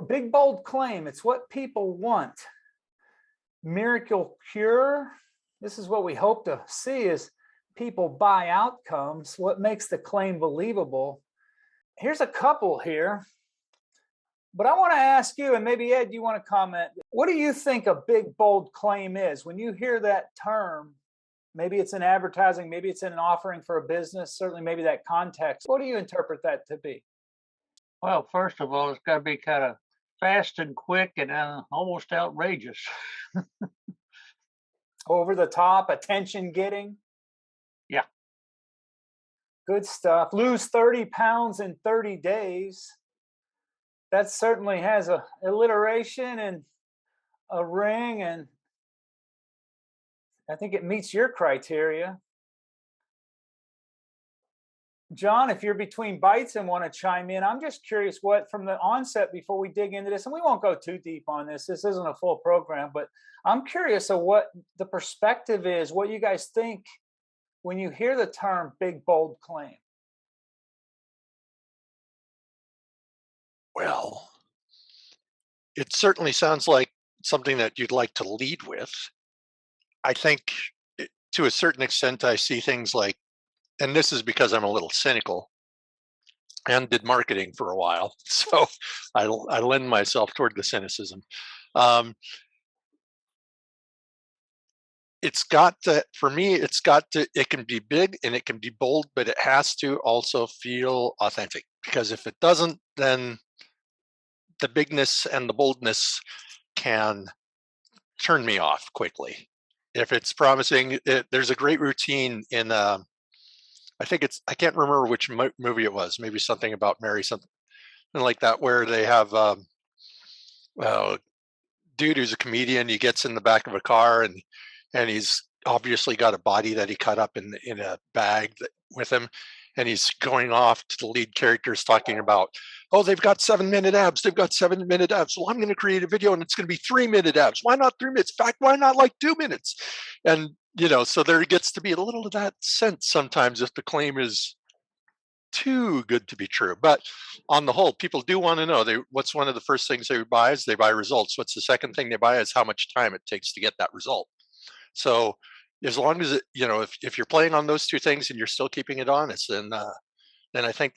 big, bold claim. It's what people want. Miracle cure. This is what we hope to see is people buy outcomes. What makes the claim believable? Here's a couple here. But I want to ask you, and maybe Ed, you want to comment. What do you think a big, bold claim is? When you hear that term, maybe it's in advertising, maybe it's in an offering for a business, certainly maybe that context. What do you interpret that to be? Well, first of all, it's got to be kind of fast and quick and almost outrageous. Over the top, attention getting? Yeah. Good stuff. Lose 30 pounds in 30 days. That certainly has a alliteration and a ring, and I think it meets your criteria. John, if you're between bites and want to chime in, I'm just curious what, from the onset, before we dig into this, and we won't go too deep on this, this isn't a full program, but I'm curious of what the perspective is, what you guys think when you hear the term big, bold claim. Well, it certainly sounds like something that you'd like to lead with. I think to a certain extent, I see things like, and this is because I'm a little cynical and did marketing for a while. So I lend myself toward the cynicism. It's got to, for me, it's got to, it can be big and it can be bold, but it has to also feel authentic, because if it doesn't, then the bigness and the boldness can turn me off quickly. If it's promising, there's a great routine in, I think it's, I can't remember which movie it was, maybe something about Mary, something like that, where they have dude who's a comedian, he gets in the back of a car and he's obviously got a body that he cut up in a bag with him. And he's going off to the lead characters talking about, oh, they've got 7-minute abs. They've got 7-minute abs. Well, I'm going to create a video and it's going to be 3-minute abs. Why not 3 minutes? In fact, why not like 2 minutes? And, you know, so there gets to be a little of that sense sometimes if the claim is too good to be true. But on the whole, people do want to know, what's one of the first things they buy is they buy results. What's the second thing they buy is how much time it takes to get that result. So as long as it, you know, if you're playing on those two things and you're still keeping it honest, then I think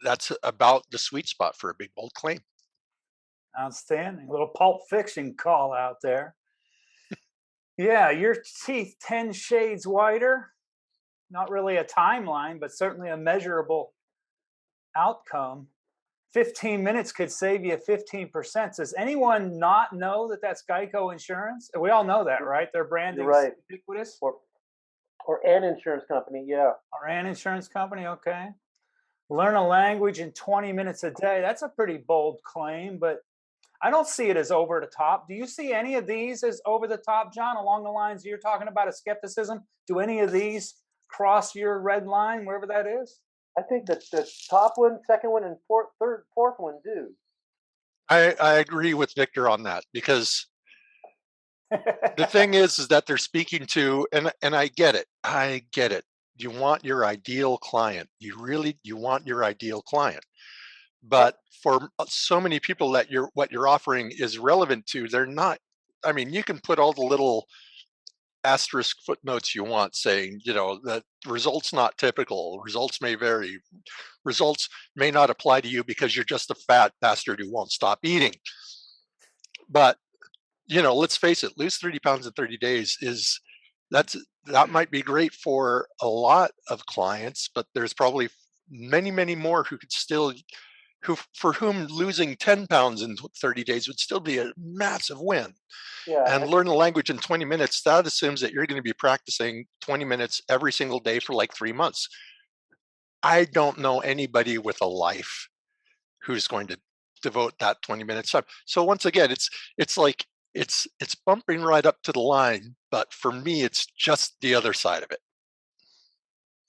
that's about the sweet spot for a big, bold claim. Outstanding. A little Pulp Fiction call out there. Yeah, your teeth 10 shades whiter. Not really a timeline, but certainly a measurable outcome. 15 minutes could save you 15%. Does anyone not know that that's Geico Insurance? We all know that, right? Their branding is ubiquitous. Or an insurance company, yeah. Or an insurance company, okay. Learn a language in 20 minutes a day. That's a pretty bold claim, but I don't see it as over the top. Do you see any of these as over the top, John, along the lines you're talking about of skepticism? Do any of these cross your red line, wherever that is? I think that the top one, second one, and fourth one do. I agree with Victor on that, because the thing is that they're speaking to, and I get it. I get it. You want your ideal client. You want your ideal client. But for so many people that what you're offering is relevant to, they're not. I mean, you can put all the little asterisk footnotes you want saying, you know, that results not typical, results may vary, results may not apply to you because you're just a fat bastard who won't stop eating. But, you know, let's face it, lose 30 pounds in 30 days that might be great for a lot of clients, but there's probably many, many more who could still, for whom losing 10 pounds in 30 days would still be a massive win. Yeah, and learn a language in 20 minutes, that assumes that you're going to be practicing 20 minutes every single day for like 3 months. I don't know anybody with a life who's going to devote that 20 minutes time. So once again, it's like it's bumping right up to the line, but for me, it's just the other side of it.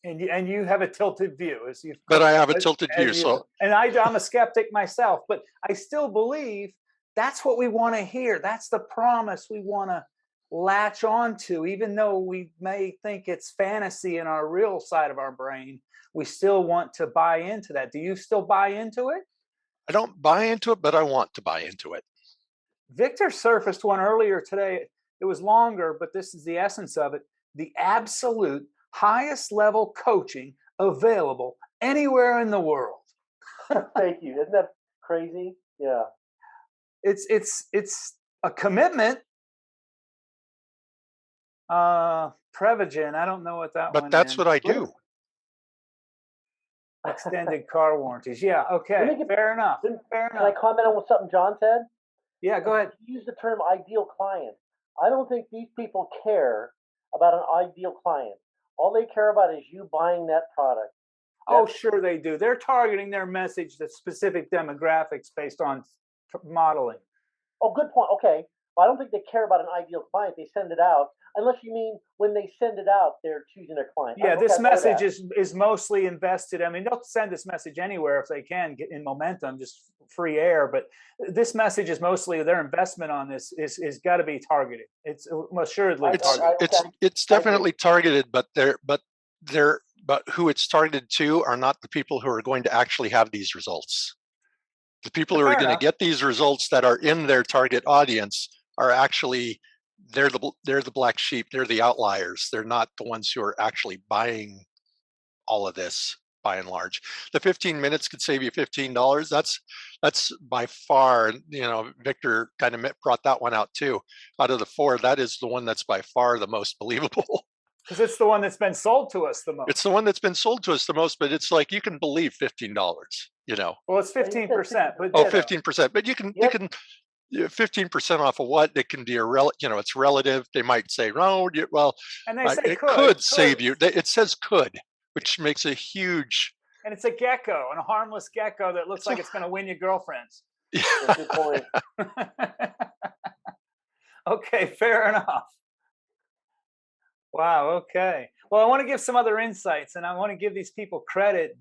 And you have a tilted view, but I have a tilted view. So, and I'm a skeptic myself, but I still believe that's what we want to hear. That's the promise we want to latch on to, even though we may think it's fantasy in our real side of our brain. We still want to buy into that. Do you still buy into it? I don't buy into it, but I want to buy into it. Victor surfaced one earlier today. It was longer, but this is the essence of it. The absolute highest level coaching available anywhere in the world. Thank you. Isn't that crazy? Yeah. It's a commitment. Prevagen, I don't know what that But one that's is. what I do. Extended car warranties. Yeah, Let okay. me get- Fair enough. Fair Can I enough. comment on something John said? Yeah, go ahead. He used the term ideal client. I don't think these people care about an ideal client. All they care about is you buying that product. Oh, sure they do. They're targeting their message to specific demographics based on modeling. Oh, good point. Okay. Well, I don't think they care about an ideal client. They send it out. Unless you mean when they send it out, they're choosing their client. Yeah, Okay, this I know message that. is mostly invested. I mean, they'll send this message anywhere if they can get in momentum, just free air. But this message is mostly their investment on this is got to be targeted. It's assuredly targeted. It's definitely targeted, but who it's targeted to are not the people who are going to actually have these results. The people who are Fair going to enough. get these results that are in their target audience are actually they're the black sheep. They're the outliers. They're not the ones who are actually buying all of this by and large. The 15 minutes could save you $15. That's by far, Victor kind of brought that one out too. Out of the four, that is the one that's by far the most believable. Because it's the one that's been sold to us the most. It's the one that's been sold to us the most, but it's like you can believe $15, Well, it's 15%, but Oh, 15%. But you can 15% off of what? It can be it's relative. They might say, oh, well, and they say it could save you. It says could, which makes a huge. And it's a gecko, and a harmless gecko that looks like it's going to win your girlfriends. Good point. Okay, fair enough. Wow, okay. Well, I want to give some other insights, and I want to give these people credit.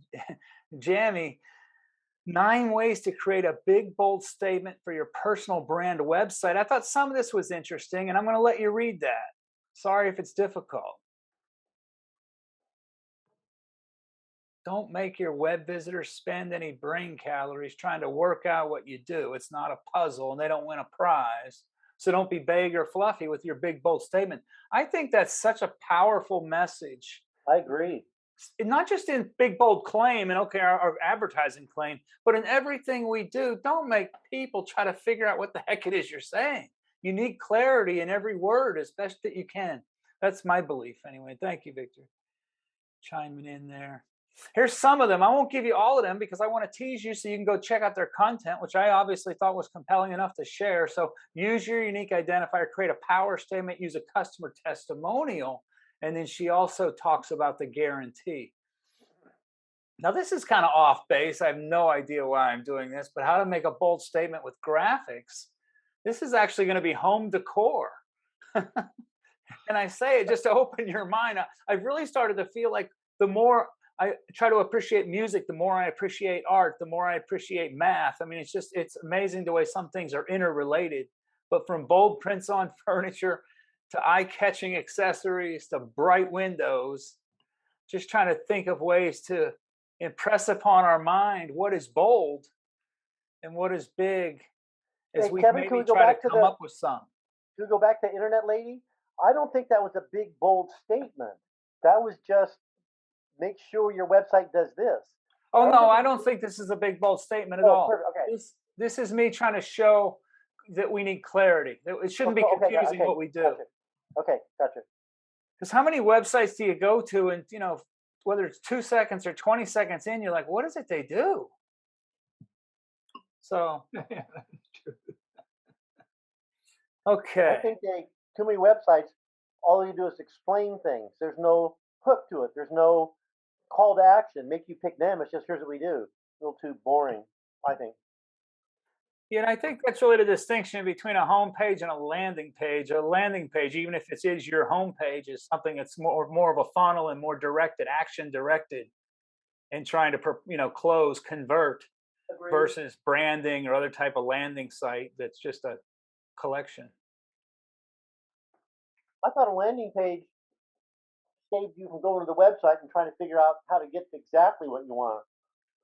Jamie, 9 ways to create a big, bold statement for your personal brand website. I thought some of this was interesting, and I'm going to let you read that. Sorry if it's difficult. Don't make your web visitors spend any brain calories trying to work out what you do. It's not a puzzle, and they don't win a prize. So don't be vague or fluffy with your big, bold statement. I think that's such a powerful message. I agree. Not just in big, bold claim and our advertising claim, but in everything we do. Don't make people try to figure out what the heck it is you're saying. You need clarity in every word as best that you can. That's my belief anyway. Thank you, Victor. Chiming in there. Here's some of them. I won't give you all of them because I want to tease you so you can go check out their content, which I obviously thought was compelling enough to share. So use your unique identifier, create a power statement, use a customer testimonial, and then she also talks about the guarantee. Now, this is kind of off base. I have no idea why I'm doing this, but how to make a bold statement with graphics. This is actually going to be home decor. And I say it just to open your mind. I've really started to feel like the more I try to appreciate music, the more I appreciate art, the more I appreciate math. I mean, it's amazing the way some things are interrelated. But from bold prints on furniture to eye-catching accessories to bright windows, just trying to think of ways to impress upon our mind what is bold and what is big as we Kevin, maybe try to come up with some. Can we go back to Internet Lady? I don't think that was a big, bold statement. That was just make sure your website does this. Oh, no, I don't think this is a big, bold statement at all. Perfect. Okay. This is me trying to show that we need clarity. It shouldn't be confusing what we do. Gotcha. Okay, gotcha. Because how many websites do you go to and, whether it's 2 seconds or 20 seconds in, you're like, what is it they do? So, okay. I think too many websites, all you do is explain things. There's no hook to it. There's no call to action. Make you pick them. It's just here's what we do. A little too boring, I think. Yeah, and I think that's really the distinction between a home page and a landing page. A landing page, even if it is your home page, is something that's more of a funnel and more directed, action directed, and trying to close, convert. Agreed. Versus branding or other type of landing site that's just a collection. I thought a landing page saved you from going to the website and trying to figure out how to get exactly what you want.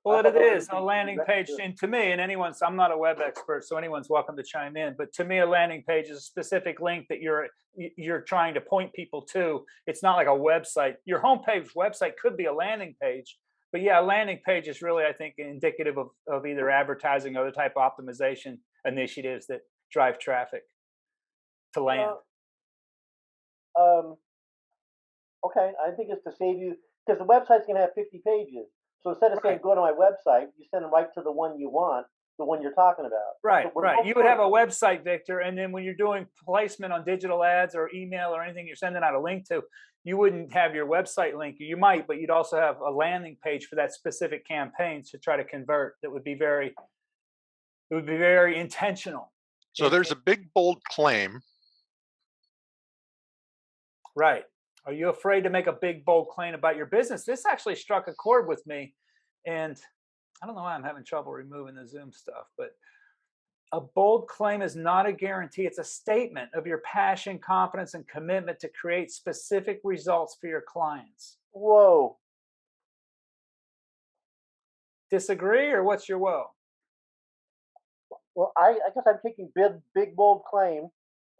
Well, I it thought that is was a landing page, and to me, and anyone's, I'm not a web expert, so anyone's welcome to chime in. But to me, a landing page is a specific link that you're trying to point people to. It's not like a website. Your homepage website could be a landing page, but yeah, a landing page is really, I think, indicative of either advertising or other type of optimization initiatives that drive traffic to land. Okay, I think it's to save you because the website's gonna have 50 pages. So instead of saying Right. go to my website, you send them right to the one you want, the one you're talking about. Right, So right. You would have a website, Victor, and then when you're doing placement on digital ads or email or anything you're sending out a link to, you wouldn't have your website link. You might, but you'd also have a landing page for that specific campaign to try to convert. That would be very, it would be very intentional. So there's a big bold claim. Right. Are you afraid to make a big bold claim about your business? This actually struck a chord with me, and I don't know why I'm having trouble removing the Zoom stuff, but a bold claim is not a guarantee. It's a statement of your passion, confidence, and commitment to create specific results for your clients. Whoa. Disagree, or what's your whoa? Well, I guess I'm taking big bold claim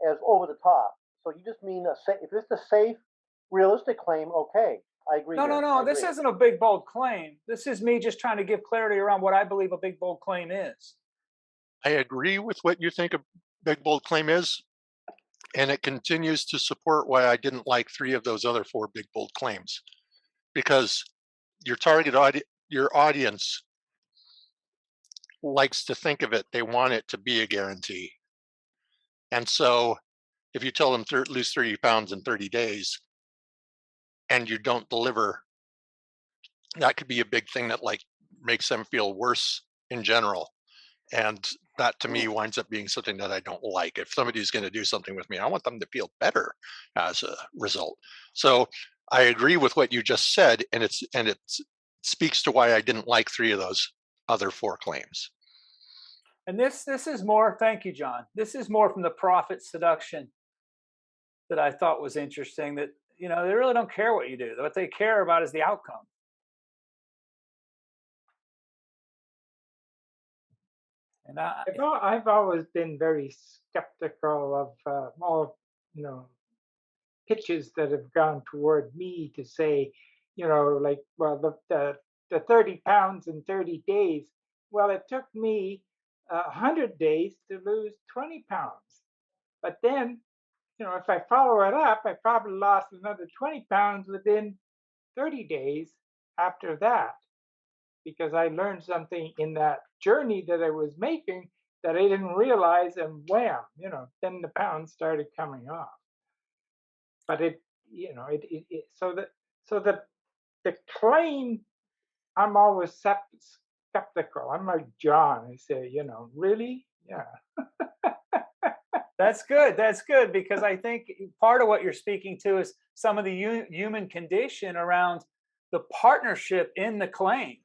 as over the top. So you just mean if it's a safe, realistic claim, okay. I agree. No, there. no, no. I This agree. isn't a big bold claim. This is me just trying to give clarity around what I believe a big bold claim is. I agree with what you think a big bold claim is, and it continues to support why I didn't like 3 of those other 4 big bold claims, because your your audience likes to think of it. They want it to be a guarantee. And so if you tell them lose 30 pounds in 30 days and you don't deliver, that could be a big thing that like makes them feel worse in general. And that to me winds up being something that I don't like. If somebody's going to do something with me, I want them to feel better as a result. So I agree with what you just said, and it speaks to why I didn't like 3 of those other 4 claims. And this is more, thank you, John. This is more from the profit seduction that I thought was interesting, that, you know, they really don't care what you do. What they care about is the outcome. And I've always been very skeptical of all, you know, pitches that have gone toward me to say, you know, like, well, the 30 pounds in 30 days. Well, it took me 100 days to lose 20 pounds. But then, you know, if I follow it up, I probably lost another 20 pounds within 30 days after that, because I learned something in that journey that I was making that I didn't realize, and wham, you know, then the pounds started coming off. But it, you know, so the claim, I'm always skeptical. I'm like John. I say, you know, really, yeah. that's good. That's good, because I think part of what you're speaking to is some of the human condition around the partnership in the claim,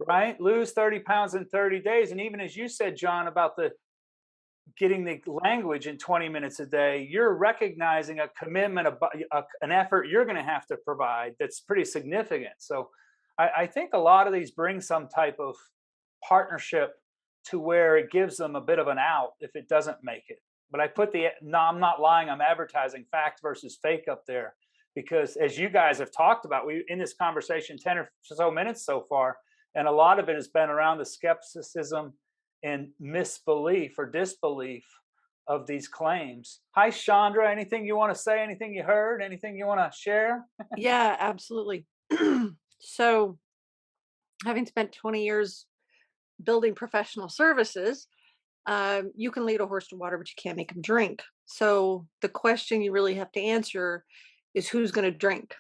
right? Lose 30 pounds in 30 days. And even as you said, John, about the getting the language in 20 minutes a day, you're recognizing a commitment, an effort you're going to have to provide that's pretty significant. So I think a lot of these bring some type of partnership to where it gives them a bit of an out if it doesn't make it. But I put no, I'm not lying, I'm advertising fact versus fake up there, because as you guys have talked about, we in this conversation 10 or so minutes so far, and a lot of it has been around the skepticism and misbelief or disbelief of these claims. Hi, Chandra. Anything you want to say? Anything you heard? Anything you want to share? Yeah, absolutely. So, having spent 20 years building professional services, you can lead a horse to water, but you can't make him drink. So, the question you really have to answer is who's going to drink?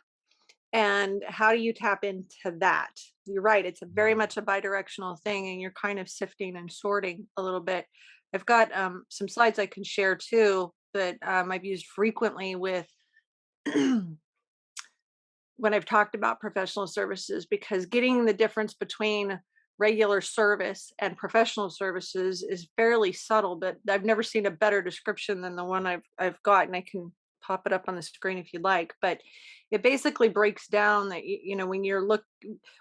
And how do you tap into that? You're right. It's very much a bidirectional thing, and you're kind of sifting and sorting a little bit. I've got some slides I can share too that I've used frequently with when I've talked about professional services, because getting the difference between regular service and professional services is fairly subtle, but I've never seen a better description than the one I've got, and I can pop it up on the screen if you'd like, but it basically breaks down that, when you're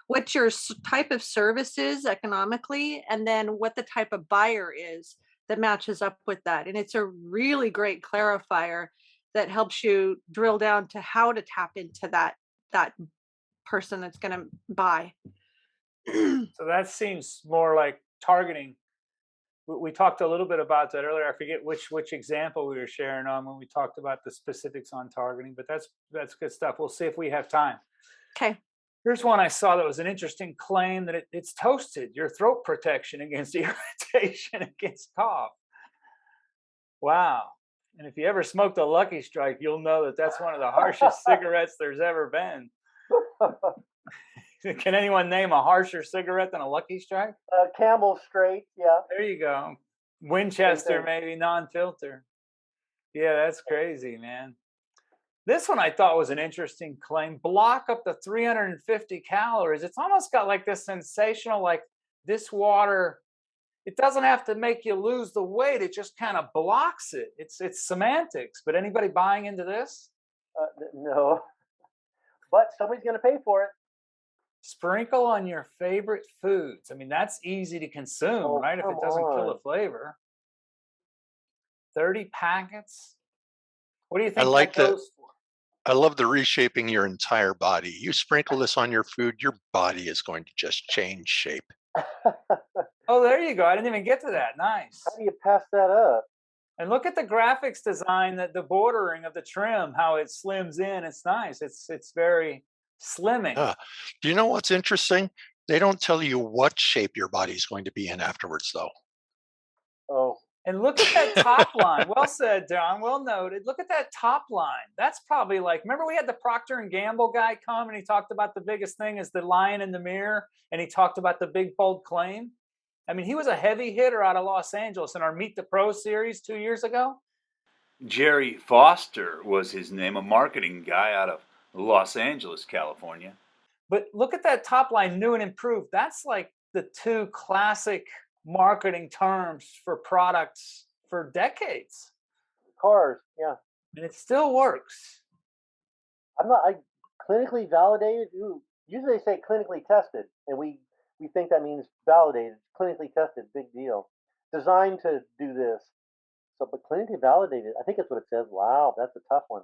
what your type of service is economically, and then what the type of buyer is that matches up with that. And it's a really great clarifier that helps you drill down to how to tap into that person that's going to buy. So that seems more like targeting. We talked a little bit about that earlier. I forget which example we were sharing on when we talked about the specifics on targeting, but that's good stuff. We'll see if we have time. Okay. Here's one I saw that was an interesting claim that it's toasted your throat protection against irritation, against cough. Wow. And if you ever smoked a Lucky Strike, you'll know that that's one of the harshest cigarettes there's ever been. Can anyone name a harsher cigarette than a Lucky Strike? Camel Straight, yeah. There you go. Winchester, maybe non-filter. Yeah, that's crazy, man. This one I thought was an interesting claim. Block up to 350 calories. It's almost got like this sensational, like this water, it doesn't have to make you lose the weight. It just kind of blocks it. It's semantics. But anybody buying into this? No. But somebody's going to pay for it. Sprinkle on your favorite foods. I mean, that's easy to consume, right? If it doesn't kill the flavor. 30 packets. What do you think that goes for? I love the reshaping your entire body. You sprinkle this on your food, your body is going to just change shape. Oh, there you go. I didn't even get to that. Nice. How do you pass that up? And look at the graphics design, that the bordering of the trim, how it slims in. It's nice. It's very slimming. Do you know what's interesting? They don't tell you what shape your body's going to be in afterwards, though. Oh. And look at that top line. Well said, Don. Well noted. Look at that top line. That's probably like, remember we had the Procter & Gamble guy come and he talked about the biggest thing is the lion in the mirror, and he talked about the big bold claim. I mean, he was a heavy hitter out of Los Angeles in our Meet the Pro series 2 years ago. Jerry Foster was his name, a marketing guy out of Los Angeles, California. But look at that top line, new and improved. That's like the two classic marketing terms for products for decades. Cars, yeah. And it still works. Clinically validated. Usually they say clinically tested, and we think that means validated. Clinically tested, big deal. Designed to do this. So, but clinically validated, I think that's what it says. Wow, that's a tough one.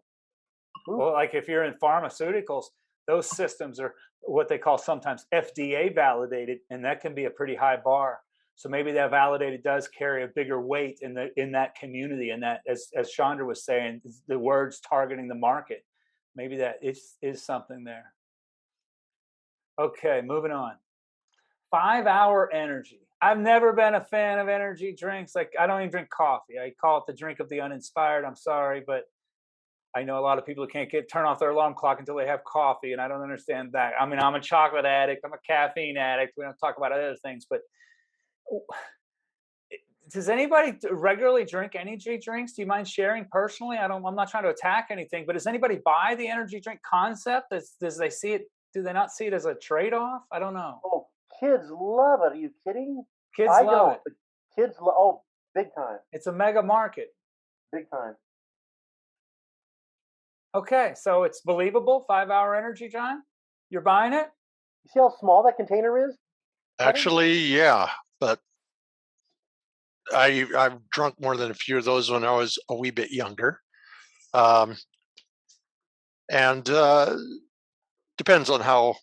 Ooh. Well, like if you're in pharmaceuticals, those systems are what they call sometimes FDA validated, and that can be a pretty high bar. So maybe that validated does carry a bigger weight in that community, and that, as Chandra was saying, the words targeting the market. Maybe that is something there. Okay, moving on. 5-hour energy. I've never been a fan of energy drinks. Like, I don't even drink coffee. I call it the drink of the uninspired. I'm sorry, but I know a lot of people who can't turn off their alarm clock until they have coffee, and I don't understand that. I mean, I'm a chocolate addict. I'm a caffeine addict. We don't talk about other things, but does anybody regularly drink energy drinks? Do you mind sharing personally? I'm not trying to attack anything, but does anybody buy the energy drink concept? Does they see it? Do they not see it as a trade-off? I don't know. Oh, kids love it. Are you kidding? Kids I love don't, it. but kids love. Big time. It's a mega market. Big time. Okay, so it's believable. 5-hour energy, John. You're buying it? You see how small that container is? Actually, yeah, but I've drunk more than a few of those when I was a wee bit younger, and depends on how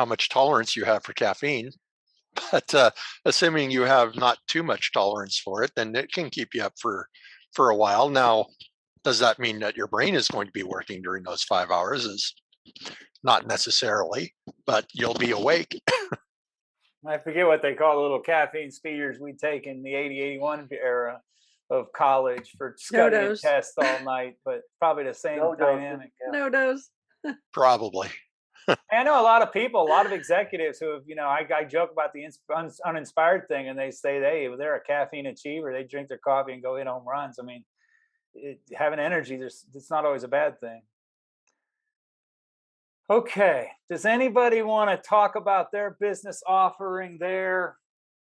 much tolerance you have for caffeine. But assuming you have not too much tolerance for it, then it can keep you up for a while. Now, does that mean that your brain is going to be working during those 5 hours? Is not necessarily, but you'll be awake. I forget what they call the little caffeine speeders we take in the 80, 81 era of college for studying tests all night, but probably the same dynamic. No dose. Probably. I know a lot of people, a lot of executives who have, I joke about the uninspired thing, and they say they're a caffeine achiever. They drink their coffee and go hit home runs. I mean, having energy, it's not always a bad thing. Okay, does anybody want to talk about their business offering, their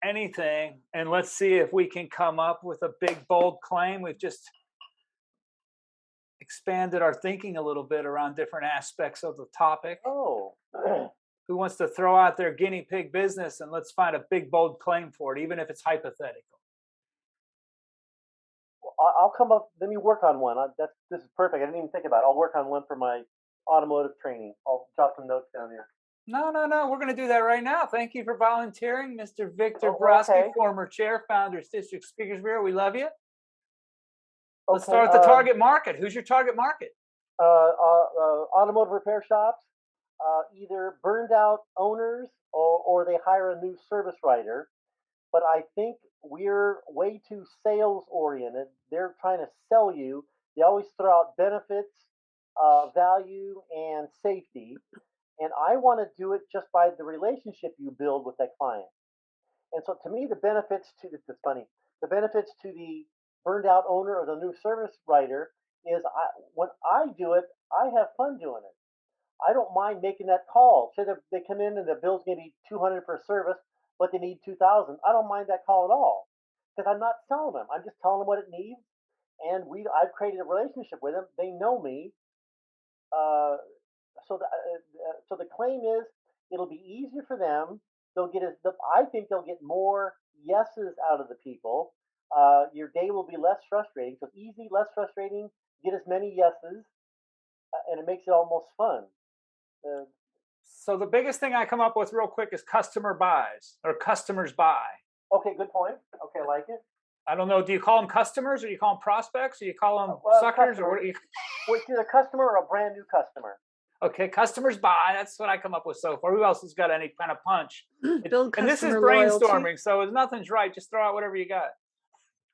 anything? And let's see if we can come up with a big, bold claim. expanded our thinking a little bit around different aspects of the topic. Oh, Who wants to throw out their guinea pig business and let's find a big, bold claim for it, even if it's hypothetical? I'll come up. Let me work on one. This is perfect. I didn't even think about it. I'll work on one for my automotive training. I'll jot some notes down here. No, we're going to do that right now. Thank you for volunteering, Mr. Victor Oh, Brodsky, okay. former chair, Founders District Speakers Bureau. We love you. Let's Okay, start with the target market. Who's your target market? Automotive repair shops, either burned out owners or they hire a new service writer. But I think we're way too sales oriented. They're trying to sell you. They always throw out benefits, value, and safety. And I want to do it just by the relationship you build with that client. And so to me, the benefits to this is funny. The benefits to the burned out owner or the new service writer is when I do it, I have fun doing it. I don't mind making that call. Say that they come in and the bill's going to be 200 for service, but they need 2,000. I don't mind that call at all because I'm not selling them. I'm just telling them what it needs, and I've created a relationship with them. They know me. So the claim is it'll be easier for them. I think they'll get more yeses out of the people. Your day will be less frustrating. So easy, less frustrating. Get as many yeses, and it makes it almost fun. So the biggest thing I come up with real quick is customer buys or customers buy. Okay, good point. Okay, I like it. I don't know. Do you call them customers or you call them prospects or you call them suckers or what do you? Well, it's either a customer or a brand new customer. Okay, customers buy. That's what I come up with so far. Who else has got any kind of punch? Build And this is customer brainstorming, loyalty. so nothing's right. Just throw out whatever you got.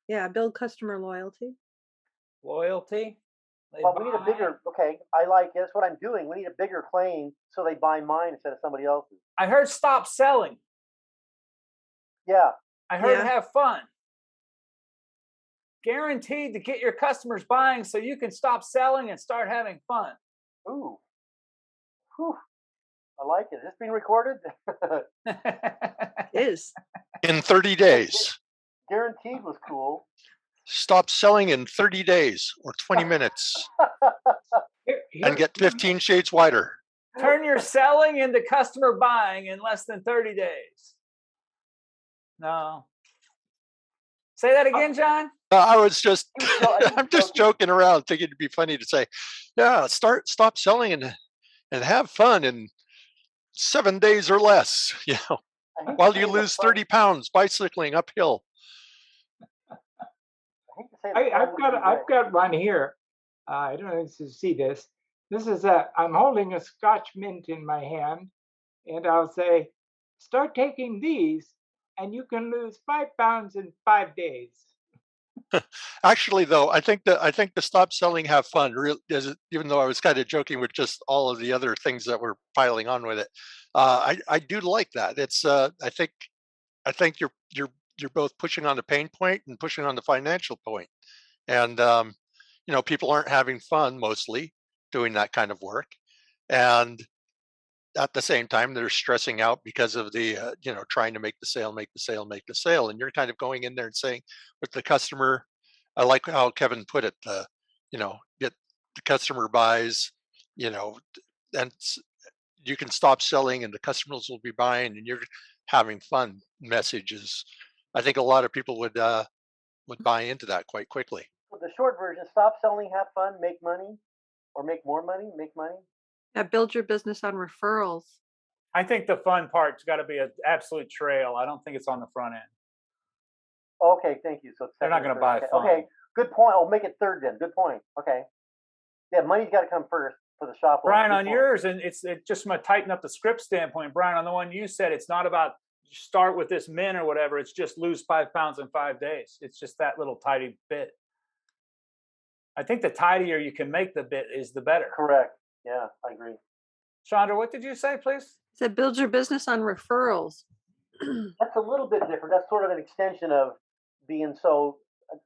Yeah, build customer loyalty. Loyalty. Well, we need a bigger. Okay, I like it. That's what I'm doing. We need a bigger claim so they buy mine instead of somebody else's. I heard stop selling. Yeah. I heard Yeah. have fun. Guaranteed to get your customers buying so you can stop selling and start having fun. Ooh. Whew. I like it. Is this being recorded? It is. In 30 days. Guaranteed was cool. Stop selling in 30 days or 20 minutes and get 15 shades wider. Turn your selling into customer buying in less than 30 days. No. Say that again, John. I was just, I'm just joking around, thinking it'd be funny to say, yeah, stop selling and have fun in 7 days or less, while you lose 30 pounds bicycling uphill. I've got one here. I don't know if you see this. This is I'm holding a Scotch mint in my hand, and I'll say, start taking these, and you can lose 5 pounds in 5 days. Actually, though, I think the stop selling, have fun. Even though I was kind of joking with just all of the other things that were piling on with it, I do like that. It's I think you're both pushing on the pain point and pushing on the financial point, and people aren't having fun mostly doing that kind of work, and at the same time they're stressing out because of the trying to make the sale, and you're kind of going in there and saying with the customer, I like how Kevin put it, get the customer buys, and you can stop selling and the customers will be buying and you're having fun messages. I think a lot of people would buy into that quite quickly. So the short version: stop selling, have fun, make money, or make more money, make money. Yeah, build your business on referrals. I think the fun part's got to be an absolute trail. I don't think it's on the front end. Okay, thank you. So it's They're not second going to or buy third. fun. Okay, good point. I'll make it third then. Good point. Okay. Yeah, money's got to come first for the shop owner. Brian, Good on point. yours, and it's just from a tighten up the script standpoint, Brian, on the one you said, it's not about start with this min or whatever. It's just lose 5 pounds in 5 days. It's just that little tidy bit. I think the tidier you can make the bit is the better. Correct. Yeah, I agree. Chandra, what did you say, please? So build your business on referrals. That's a little bit different. That's sort of an extension of being so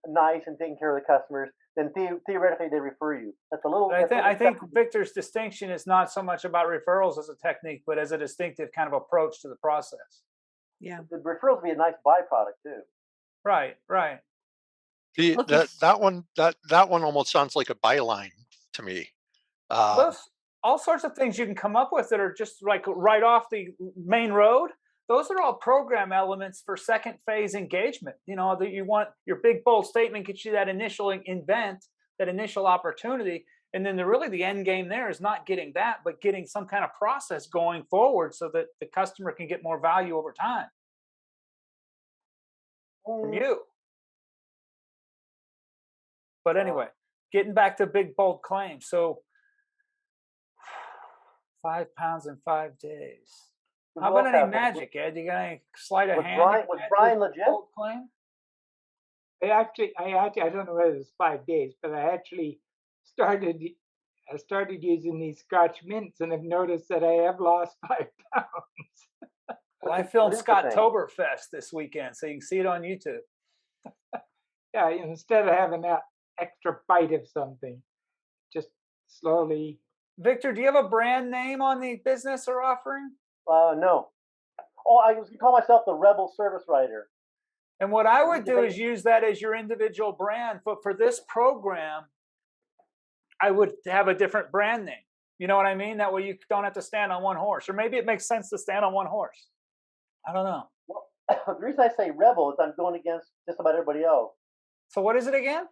nice and taking care of the customers. Then theoretically they refer you. That's a little. I think Victor's distinction is not so much about referrals as a technique, but as a distinctive kind of approach to the process. Yeah. The referrals would be a nice byproduct too. Right. That one almost sounds like a byline to me. Those all sorts of things you can come up with that are just like right off the main road. Those are all program elements for second phase engagement. You know, that you want your big bold statement gets you that initial invent, that initial opportunity. And then really the end game there is not getting that, but getting some kind of process going forward so that the customer can get more value over time from you. But anyway, getting back to big bold claims. So 5 pounds in 5 days. How What about any happened? magic, Ed? You got any sleight of Was hand? Brian, you was can add to Brian this legit? bold claim? I don't know whether it's 5 days, but I actually started I started using these Scotch mints and have noticed that I have lost 5 pounds. Well, I What filmed is the thing? Scotttoberfest this weekend, so you can see it on YouTube. Yeah, instead of having that extra bite of something, just slowly. Victor, do you have a brand name on the business or offering? No. Oh, I was gonna call myself the Rebel Service Writer. And what I would do Debate. is use that as your individual brand. But for this program, I would have a different brand name. You know what I mean? That way you don't have to stand on one horse. Or maybe it makes sense to stand on one horse. I don't know. Well, the reason I say Rebel is I'm going against just about everybody else. So what is it again?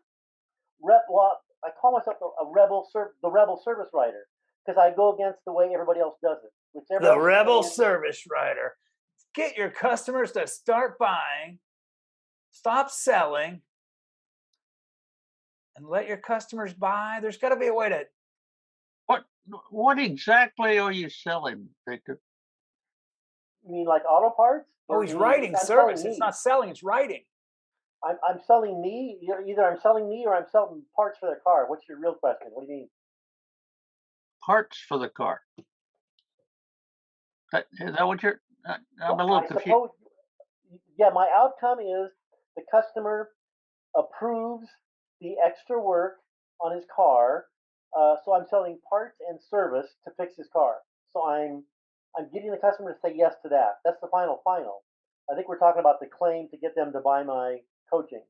Well, I call myself the Rebel Service Writer because I go against the way everybody else does it. Whichever The else is Rebel saying- Service Writer. Get your customers to start buying, stop selling, and let your customers buy. There's got to be a way to. What exactly are you selling, Victor? You mean like auto parts? Oh, Or he's you mean- writing I'm service. selling It's me. not selling, it's writing. I'm selling me. Either I'm selling me or I'm selling parts for their car. What's your real question? What do you mean? Parts for the car. Is that what you're? I'm a Well, little I confused. suppose. Yeah, my outcome is the customer approves the extra work on his car. So I'm selling parts and service to fix his car. So I'm getting the customer to say yes to that. That's the final. I think we're talking about the claim to get them to buy my coaching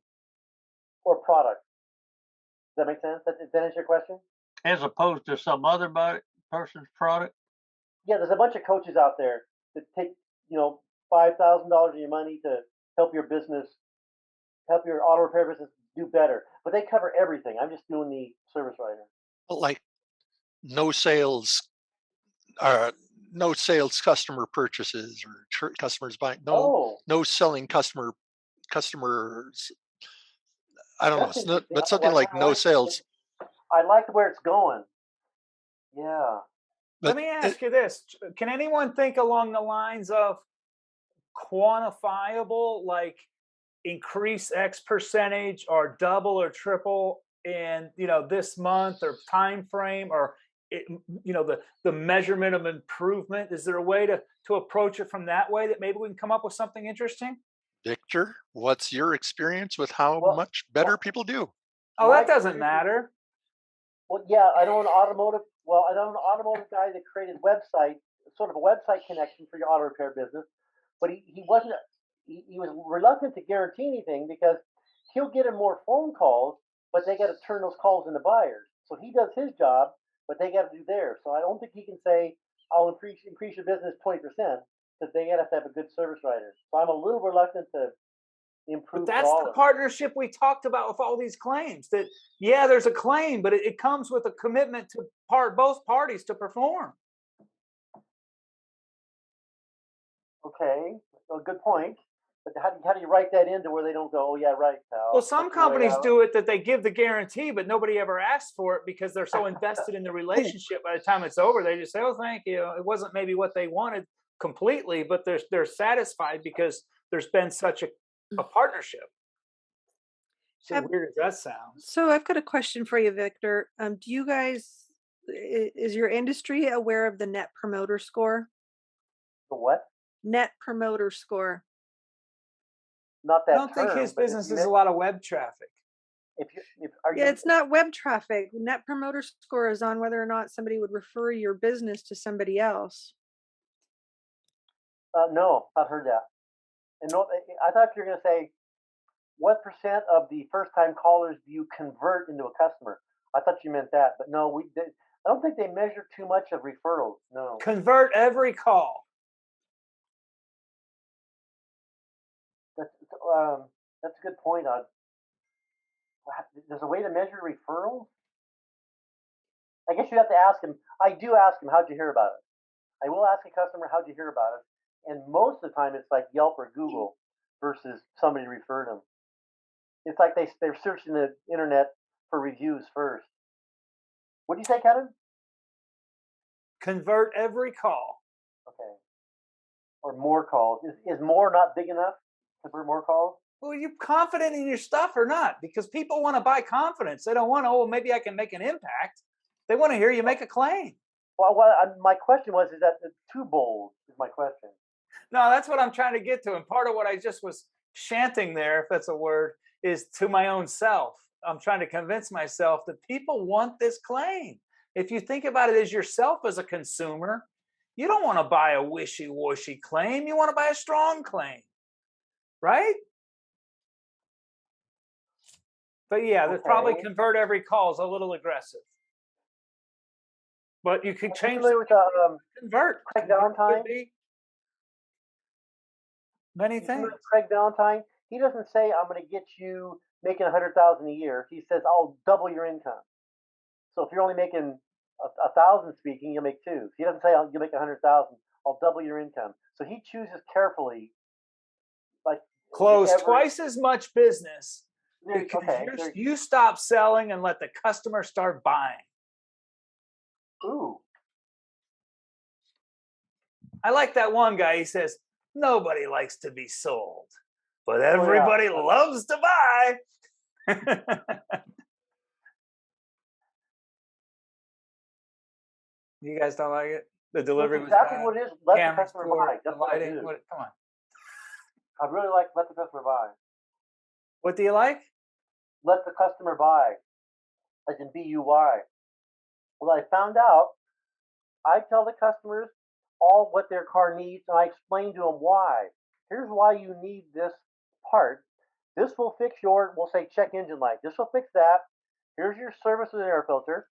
or product. Does that make sense? Does that answer your question? As opposed to some other person's product. Yeah, there's a bunch of coaches out there that take $5,000 of your money to help your business, help your auto repair business do better. But they cover everything. I'm just doing the service writer. Like no sales, no sales customer purchases or customers buying. No selling customers. I don't That's know. interesting. But something like no sales. I like where it's going. Yeah. Let me ask you this. Can anyone think along the lines of quantifiable, like increase X percentage or double or triple in this month or time frame, or the measurement of improvement? Is there a way to approach it from that way that maybe we can come up with something interesting? Victor, what's your experience with how much better people do? Oh, that doesn't matter. Well, yeah, I know an automotive guy that created website, sort of a website connection for your auto repair business, but he was reluctant to guarantee anything because he'll get him more phone calls, but they got to turn those calls into buyers. So he does his job, but they got to do theirs. So I don't think he can say I'll increase your business 20% because they got to have a good service writer. So I'm a little reluctant to improve. But that's the partnership we talked about with all these claims. That there's a claim, but it comes with a commitment to both parties to perform. Okay, well, good point. But how do you write that into where they don't go, oh yeah, right, pal? Well, some companies do it that they give the guarantee, but nobody ever asks for it because they're so invested in the relationship. By the time it's over, they just say, "Oh, thank you." It wasn't maybe what they wanted completely, but they're satisfied because there's been such a partnership. So weird as that sounds. So I've got a question for you, Victor. Do you guys, is your industry aware of the Net Promoter Score? The what? Net Promoter Score. Not that I don't think his business is a lot of web traffic. It's not web traffic. Net Promoter Score is on whether or not somebody would refer your business to somebody else. No, I've heard that. And no, I thought you were going to say, what % of the first-time callers do you convert into a customer? I thought you meant that, but no, we did. I don't think they measure too much of referrals. No. Convert every call. That's that's a good point. There's a way to measure referrals. I guess you have to ask him. I do ask him, "How'd you hear about it?" I will ask a customer, "How'd you hear about it?" And most of the time, it's like Yelp or Google versus somebody referred them. It's like they're searching the internet for reviews first. What do you say, Kevin? Convert every call. Okay. Or more calls. Is more not big enough for more calls? Well, are you confident in your stuff or not? Because people want to buy confidence. They don't want to, oh, maybe I can make an impact. They want to hear you make a claim. Well, my question was, is that too bold? Is my question. No, that's what I'm trying to get to. And part of what I just was chanting there, if that's a word, is to my own self. I'm trying to convince myself that people want this claim. If you think about it as yourself as a consumer, you don't want to buy a wishy-washy claim. You want to buy a strong claim, right? But yeah, there's probably Okay. convert every call is a little aggressive. But you could Are you change familiar with convert. Craig Convert Valentine? could be many You familiar things. with Craig Valentine? He doesn't say, "I'm going to get you making 100,000 a year." He says, "I'll double your income." So if you're only making 1,000 speaking, you'll make two. He doesn't say, "You'll make 100,000. I'll double your income." So he chooses carefully, like Close every. twice as much business because Okay. you stop selling and let the customer start buying. Ooh. I like that one guy. He says, nobody likes to be sold, but everybody loves to buy. You guys don't like it? The delivery That's was exactly bad. what it is. Let the Cameras customer poor, buy. the That's what I lighting. do. Come on. I really like let the customer buy. What do you like? Let the customer buy, as in BUY. Well, I found out. I tell the customers all what their car needs, and I explain to them why. Here's why you need this part. This will fix your, we'll say, check engine light. This will fix that. Here's your service with an air filter.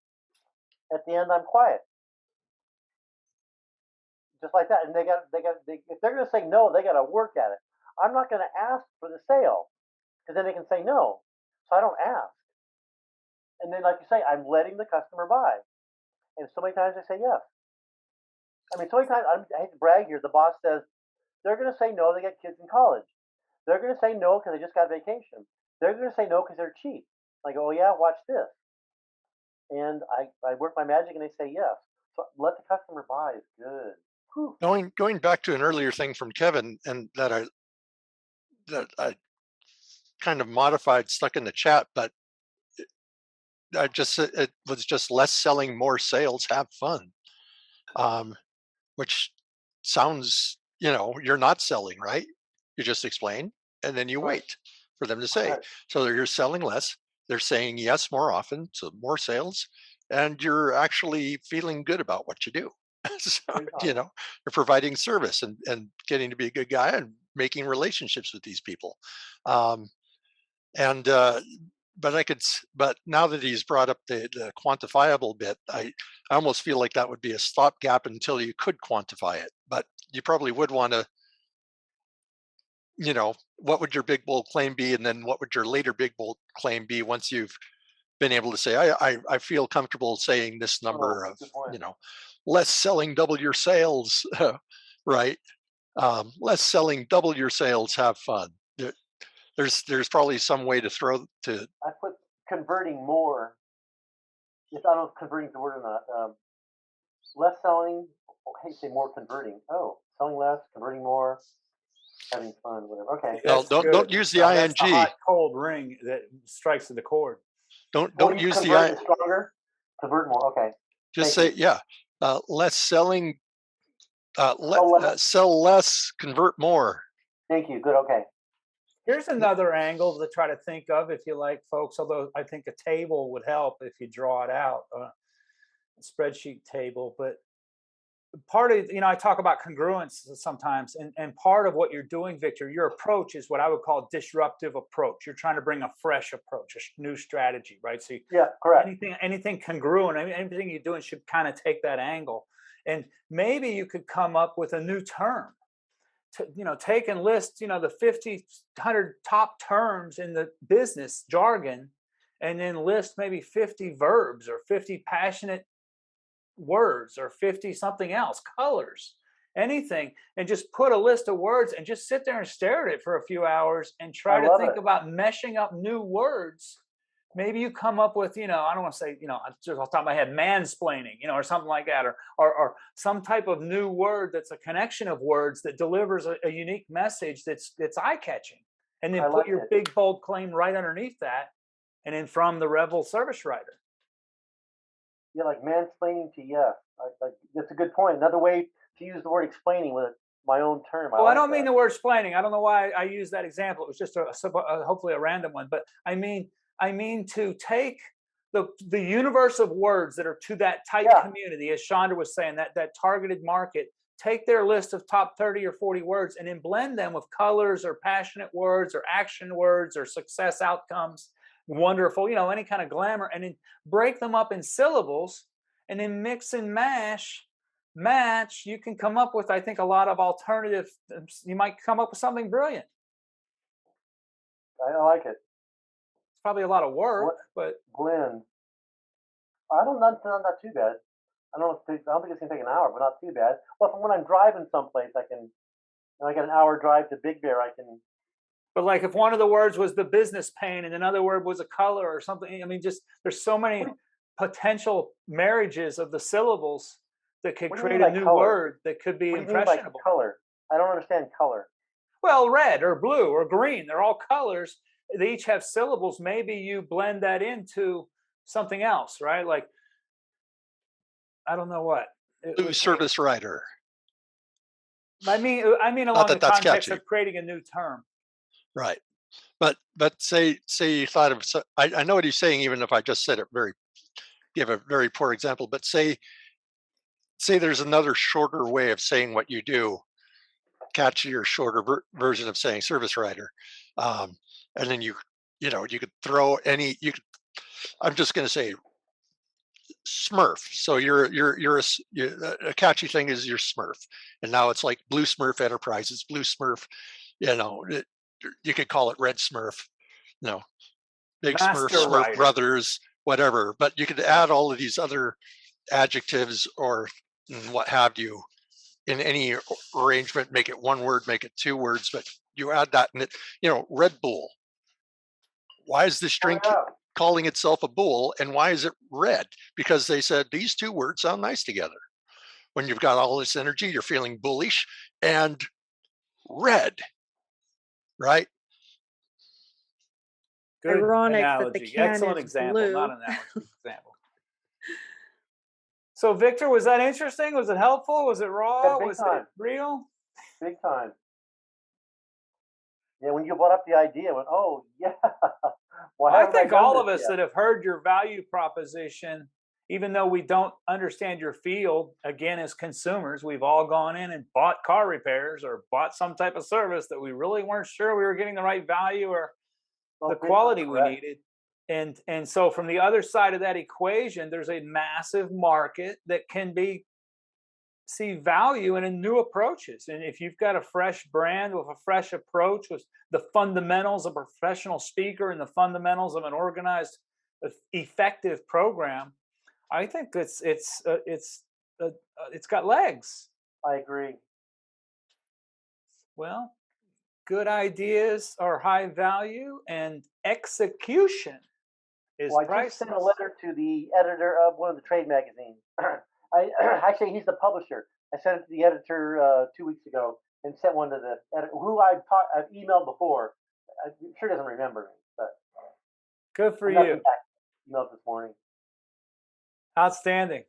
At the end, I'm quiet, just like that. And if they're going to say no, they got to work at it. I'm not going to ask for the sale because then they can say no. So I don't ask. And then, like you say, I'm letting the customer buy. And so many times they say yes. I mean, so many times, I hate to brag here, the boss says, they're going to say no, they got kids in college. They're going to say no because they just got vacation. They're going to say no because they're cheap. I go, oh, yeah, watch this. And I work my magic and they say yes. So let the customer buy is good. Whew. Going back to an earlier thing from Kevin, and that I kind of modified, stuck in the chat, but I just said it was just less selling, more sales, have fun. Which sounds, you're not selling, right? You just explain, and then you Right. wait for them to say. Right. So you're selling less. They're saying yes more often, so more sales, and you're actually feeling good about what you do. So, you're providing service and getting to be a good guy and making relationships with these people. And but now that he's brought up the quantifiable bit, I almost feel like that would be a stopgap until you could quantify it. But you probably would want to, what would your big bold claim be, and then what would your later big bold claim be once you've been able to say, I feel comfortable saying this number of, less selling, double your sales, right? Less selling, double your sales, have fun. There's probably some way to throw to. I put converting more. I don't know if converting is the word or not. Less selling. Okay, say more converting. Oh, selling less, converting more, having fun, whatever. Okay. Well, don't use the ing. That's the hot, cold ring that strikes at the chord. Don't use the convert is stronger. Convert more. Okay. Just say less selling. Sell less, convert more. Thank you. Good. Okay. Here's another angle to try to think of, if you like, folks, although I think a table would help if you draw it out, a spreadsheet table. But part of, I talk about congruence sometimes, and part of what you're doing, Victor, your approach is what I would call disruptive approach. You're trying to bring a fresh approach, a new strategy, right? So Yeah, correct. anything congruent, anything you're doing should kind of take that angle. And maybe you could come up with a new term to, take and list, the 50, 100 top terms in the business jargon, and then list maybe 50 verbs or 50 passionate words or 50 something else, colors, anything, and just put a list of words and just sit there and stare at it for a few hours and try to think about meshing up new words. Maybe you come up with, I don't want to say, just off the top of my head, mansplaining, or something like that, or some type of new word that's a connection of words that delivers a unique message that's eye-catching. And then put your big bold claim right underneath that, and then from the Rebel service writer. Yeah, like mansplaining to that's a good point. Another way to use the word explaining with my own term. Well, I don't mean the word explaining. I don't know why I use that example. It was just hopefully a random one. But I mean to take the universe of words that are to that tight community, as Chandra was saying, that targeted market. Take their list of top 30 or 40 words and then blend them with colors or passionate words or action words or success outcomes. Wonderful, any kind of glamour, and then break them up in syllables, and then mix and match. You can come up with, I think, a lot of alternative. You might come up with something brilliant. I like it. It's probably a lot of work, but blend. I don't not too bad. I don't think it's gonna take an hour, but not too bad. Well, when I'm driving someplace, I got an hour drive to Big Bear. I can. But like if one of the words was the business pain and another word was a color or something, just there's so many potential marriages of the syllables that could create a new word that could be impressionable. Color. I don't understand color. Well, red or blue or green, they're all colors. They each have syllables. Maybe you blend that into something else, right? Like, I don't know what. Blue service writer. I mean along the context of creating a new term. Right. But say you thought of, I know what he's saying, even if I just said it give a very poor example, but say there's another shorter way of saying what you do, catchier, shorter version of saying service writer. And then you could throw I'm just going to say Smurf. So a catchy thing is your Smurf. And now it's like Blue Smurf Enterprises, Blue Smurf, you could call it Red Smurf, Big Smurf, Smurf Brothers, whatever. But you could add all of these other adjectives or what have you in any arrangement. Make it one word, make it two words, but you add that in it. Red Bull. Why is this drink calling itself a bull, and why is it red? Because they said these two words sound nice together. When you've got all this energy, you're feeling bullish and red. Right. Good ironic analogy. that the can Excellent is example, blue. not an analogy. Example. So, Victor, was that interesting? Was it helpful? Was it raw? Was it real? Big time. Yeah, when you brought up the idea, I went, oh yeah. Well, I think all of us that have heard your value proposition, even though we don't understand your field, again, as consumers, we've all gone in and bought car repairs or bought some type of service that we really weren't sure we were getting the right value or the quality we needed. And so from the other side of that equation, there's a massive market that can see value in new approaches. And if you've got a fresh brand with a fresh approach with the fundamentals of a professional speaker and the fundamentals of an organized, effective program, I think it's got legs. I agree. Well, good ideas are high value, and execution is priceless. I just sent a letter to the editor of one of the trade magazines. Actually, he's the publisher. I sent it to the editor 2 weeks ago, and sent one to the editor who I've emailed before. I'm sure doesn't remember me, but good for you. Emailed this morning. Outstanding.